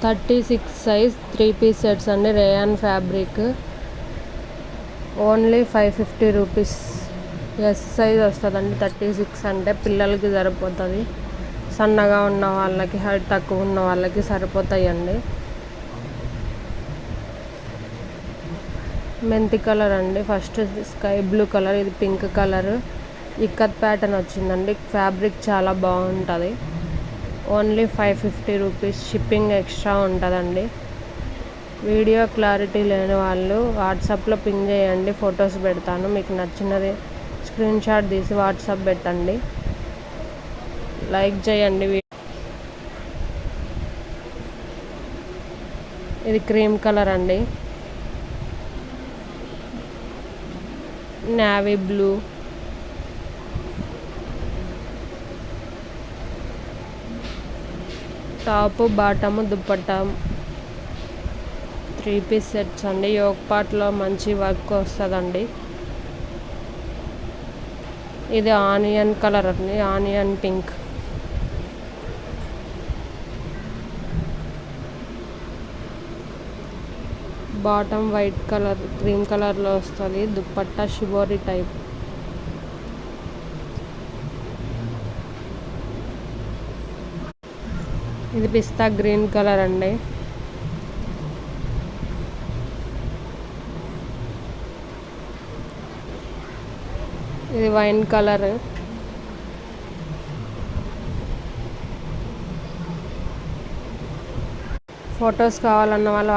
36 size 3 piece sets అండి. Rayon fabric only 550 rupees. S size వస్తుందండి. 36 అంటే పిల్లలకి సరిపోతుంది. సన్నగా ఉన్న వాళ్ళకి, హైట్ తక్కువ ఉన్న వాళ్ళకి సరిపోతాయండి. మెంతి కలర్ అండి. ఫస్ట్ స్కై బ్లూ కలర్, ఇది పింక్ కలర్. ఇక్కత్ ప్యాటర్న్ వచ్చిందండి. ఫ్యాబ్రిక్ చాలా బాగుంటుంది. Only 550 rupees. షిప్పింగ్ ఎక్స్ట్రా ఉంటుందండి. వీడియో క్లారిటీ లేని వాళ్ళు వాట్సాప్లో పింగ్ చేయండి, ఫొటోస్ పెడతాను. మీకు నచ్చినది స్క్రీన్ షాట్ తీసి వాట్సాప్ పెట్టండి. లైక్ చేయండి. ఇది క్రీమ్ కలర్ అండి. Navy blue, top bottom dupatta 3 piece sets అండి. యోక్ పార్ట్లో మంచి వర్క్ వస్తుందండి. ఇది ఆనియన్ కలర్ అండి, onion pink. Bottom white colour, cream కలర్లో వస్తుంది. Dupatta shibori type. ఇది పిస్తా గ్రీన్ కలర్ అండి. ఇది వైన్ కలర్. ఫొటోస్ కావాలన్న వాళ్ళు